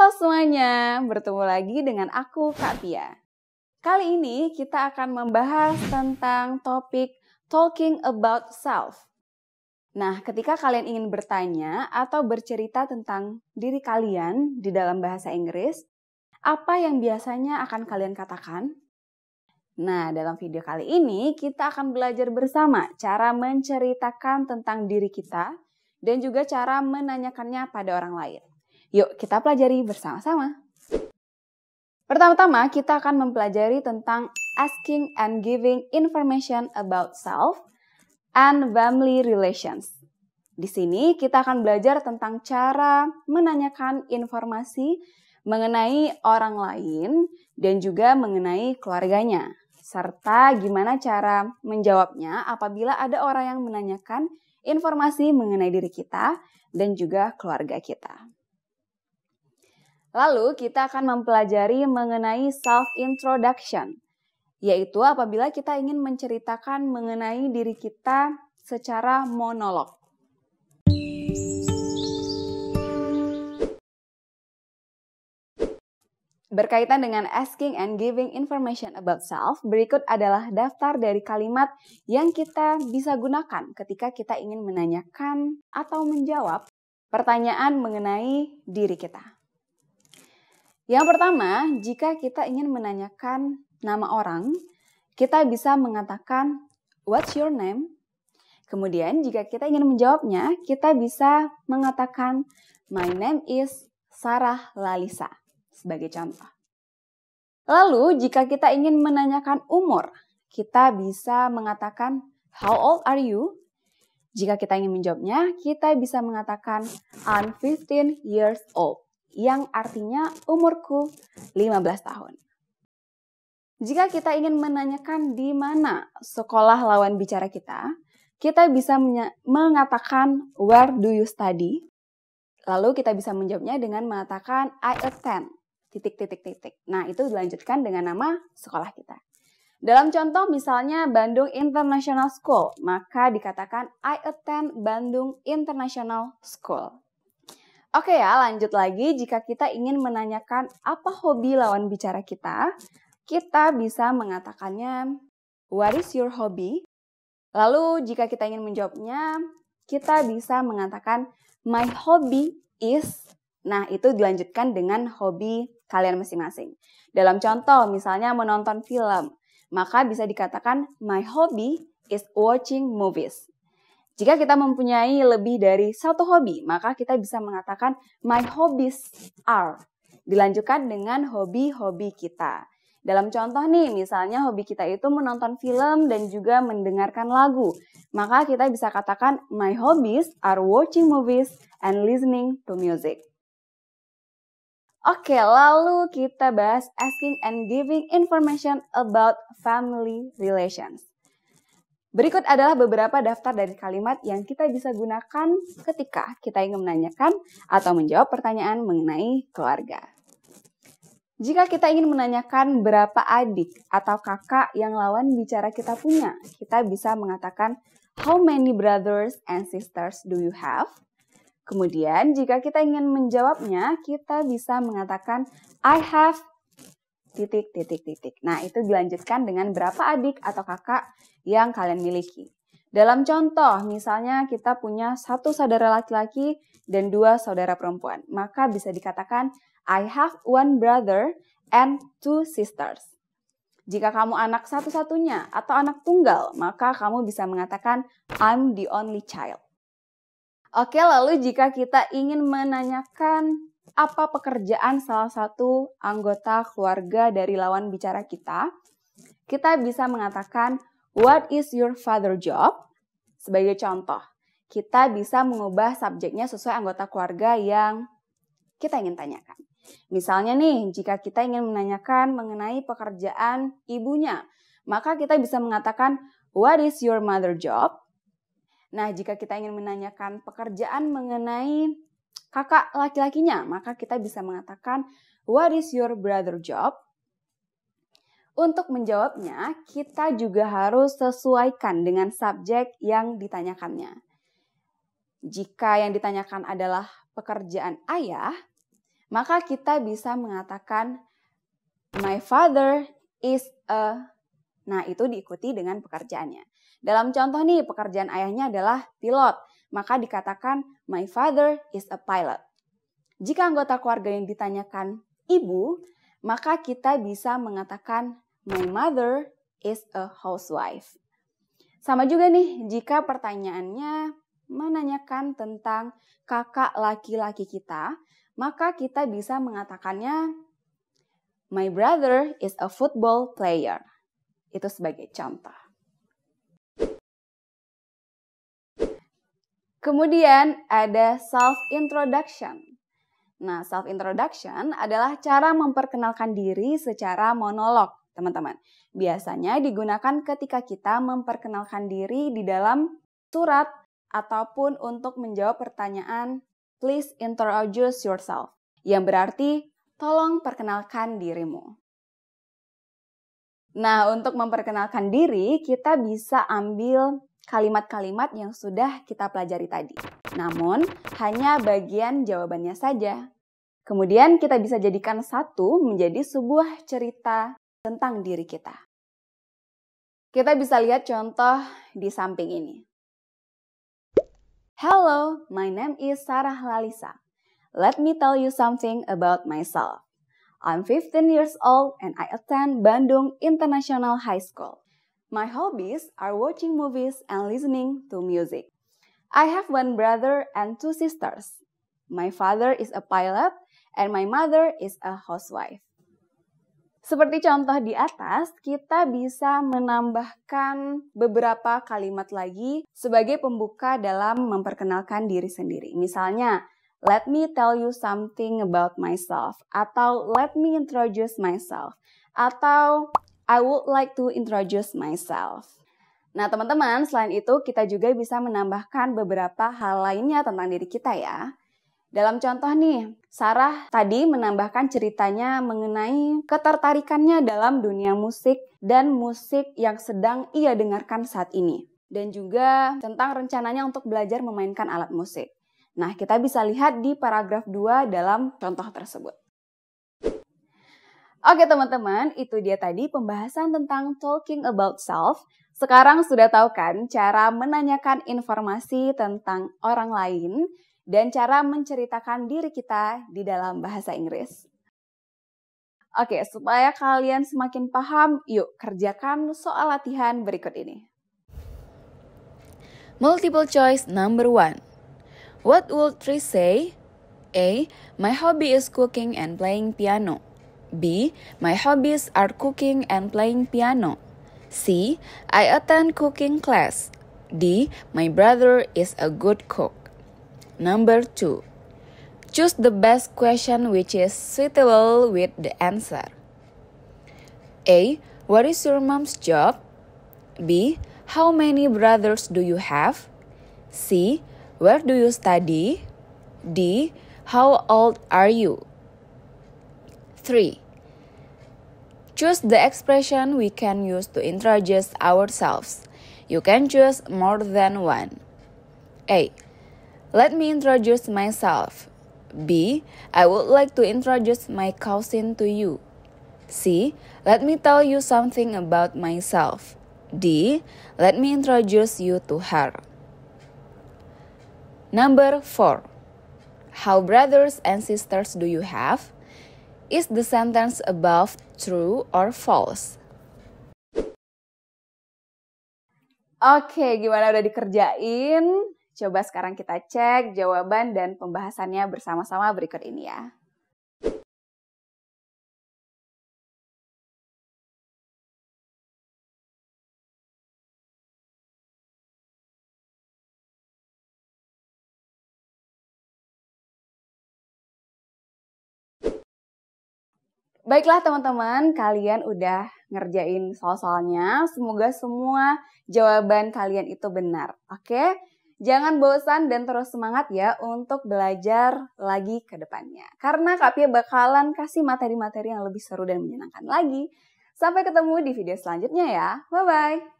Halo semuanya, bertemu lagi dengan aku Kak Pia. Kali ini kita akan membahas tentang topik talking about self. Nah, ketika kalian ingin bertanya atau bercerita tentang diri kalian di dalam bahasa Inggris, apa yang biasanya akan kalian katakan? Nah, dalam video kali ini kita akan belajar bersama cara menceritakan tentang diri kita dan juga cara menanyakannya pada orang lain. Yuk kita pelajari bersama-sama. Pertama-tama kita akan mempelajari tentang asking and giving information about self and family relations. Di sini kita akan belajar tentang cara menanyakan informasi mengenai orang lain dan juga mengenai keluarganya. Serta gimana cara menjawabnya apabila ada orang yang menanyakan informasi mengenai diri kita dan juga keluarga kita. Lalu kita akan mempelajari mengenai self-introduction, yaitu apabila kita ingin menceritakan mengenai diri kita secara monolog. Berkaitan dengan asking and giving information about self, berikut adalah daftar dari kalimat yang kita bisa gunakan ketika kita ingin menanyakan atau menjawab pertanyaan mengenai diri kita. Yang pertama, jika kita ingin menanyakan nama orang, kita bisa mengatakan, "What's your name?" Kemudian, jika kita ingin menjawabnya, kita bisa mengatakan, "My name is Sarah Lalisa," sebagai contoh. Lalu, jika kita ingin menanyakan umur, kita bisa mengatakan, "How old are you?" Jika kita ingin menjawabnya, kita bisa mengatakan, "I'm 15 years old." Yang artinya umurku 15 tahun. Jika kita ingin menanyakan di mana sekolah lawan bicara kita bisa mengatakan where do you study? Lalu kita bisa menjawabnya dengan mengatakan I attend ... Nah, itu dilanjutkan dengan nama sekolah kita. Dalam contoh misalnya Bandung International School, maka dikatakan I attend Bandung International School. Oke ya, lanjut lagi. Jika kita ingin menanyakan apa hobi lawan bicara kita bisa mengatakannya, "What is your hobby?" Lalu jika kita ingin menjawabnya, kita bisa mengatakan, "My hobby is..." Nah, itu dilanjutkan dengan hobi kalian masing-masing. Dalam contoh, misalnya menonton film, maka bisa dikatakan, "My hobby is watching movies." Jika kita mempunyai lebih dari satu hobi, maka kita bisa mengatakan my hobbies are. Dilanjutkan dengan hobi-hobi kita. Dalam contoh nih, misalnya hobi kita itu menonton film dan juga mendengarkan lagu. Maka kita bisa katakan my hobbies are watching movies and listening to music. Oke, lalu kita bahas asking and giving information about family relations. Berikut adalah beberapa daftar dari kalimat yang kita bisa gunakan ketika kita ingin menanyakan atau menjawab pertanyaan mengenai keluarga. Jika kita ingin menanyakan berapa adik atau kakak yang lawan bicara kita punya, kita bisa mengatakan how many brothers and sisters do you have? Kemudian jika kita ingin menjawabnya, kita bisa mengatakan I have ... Nah, itu dilanjutkan dengan berapa adik atau kakak yang kalian miliki. Dalam contoh, misalnya kita punya satu saudara laki-laki dan dua saudara perempuan. Maka bisa dikatakan, I have one brother and two sisters. Jika kamu anak satu-satunya atau anak tunggal, maka kamu bisa mengatakan, I'm the only child. Oke, lalu jika kita ingin menanyakan apa pekerjaan salah satu anggota keluarga dari lawan bicara kita bisa mengatakan, what is your father job? Sebagai contoh, kita bisa mengubah subjeknya sesuai anggota keluarga yang kita ingin tanyakan. Misalnya nih, jika kita ingin menanyakan mengenai pekerjaan ibunya, maka kita bisa mengatakan, what is your mother job? Nah, jika kita ingin menanyakan pekerjaan mengenai kakak laki-lakinya, maka kita bisa mengatakan, what is your brother job? Untuk menjawabnya, kita juga harus sesuaikan dengan subjek yang ditanyakannya. Jika yang ditanyakan adalah pekerjaan ayah, maka kita bisa mengatakan my father is a. Nah, itu diikuti dengan pekerjaannya. Dalam contoh nih, pekerjaan ayahnya adalah pilot, maka dikatakan my father is a pilot. Jika anggota keluarga yang ditanyakan ibu, maka kita bisa mengatakan my mother is a housewife. Sama juga nih, jika pertanyaannya menanyakan tentang kakak laki-laki kita, maka kita bisa mengatakannya my brother is a football player. Itu sebagai contoh. Kemudian ada self-introduction. Nah, self-introduction adalah cara memperkenalkan diri secara monolog, teman-teman. Biasanya digunakan ketika kita memperkenalkan diri di dalam surat ataupun untuk menjawab pertanyaan please introduce yourself, yang berarti tolong perkenalkan dirimu. Nah, untuk memperkenalkan diri, kita bisa ambil kalimat-kalimat yang sudah kita pelajari tadi. Namun, hanya bagian jawabannya saja. Kemudian kita bisa jadikan satu menjadi sebuah cerita tentang diri kita. Kita bisa lihat contoh di samping ini. Hello, my name is Sarah Lalisa. Let me tell you something about myself. I'm 15 years old and I attend Bandung International High School. My hobbies are watching movies and listening to music. I have one brother and two sisters. My father is a pilot and my mother is a housewife. Seperti contoh di atas, kita bisa menambahkan beberapa kalimat lagi sebagai pembuka dalam memperkenalkan diri sendiri. Misalnya, let me tell you something about myself, atau let me introduce myself, atau I would like to introduce myself. Nah, teman-teman, selain itu kita juga bisa menambahkan beberapa hal lainnya tentang diri kita ya. Dalam contoh nih, Sarah tadi menambahkan ceritanya mengenai ketertarikannya dalam dunia musik dan musik yang sedang ia dengarkan saat ini. Dan juga tentang rencananya untuk belajar memainkan alat musik. Nah, kita bisa lihat di paragraf 2 dalam contoh tersebut. Oke teman-teman, itu dia tadi pembahasan tentang talking about self. Sekarang sudah tahu kan cara menanyakan informasi tentang orang lain dan cara menceritakan diri kita di dalam bahasa Inggris. Oke, supaya kalian semakin paham, yuk kerjakan soal latihan berikut ini. Multiple choice number 1. What would Trish say? A. My hobby is cooking and playing piano. B. My hobbies are cooking and playing piano. C. I attend cooking class. D. My brother is a good cook. Number 2. Choose the best question which is suitable with the answer. A. What is your mom's job? B. How many brothers do you have? C. Where do you study? D. How old are you? 3. Choose the expression we can use to introduce ourselves. You can choose more than one. A. Let me introduce myself. B. I would like to introduce my cousin to you. C. Let me tell you something about myself. D. Let me introduce you to her. Number 4. How brothers and sisters do you have? Is the sentence above true or false? Oke, gimana udah dikerjain? Coba sekarang kita cek jawaban dan pembahasannya bersama-sama berikut ini ya. Baiklah teman-teman, kalian udah ngerjain soal-soalnya. Semoga semua jawaban kalian itu benar. Oke? Jangan bosan dan terus semangat ya untuk belajar lagi ke depannya. Karena Kak Pia bakalan kasih materi-materi yang lebih seru dan menyenangkan lagi. Sampai ketemu di video selanjutnya ya. Bye-bye!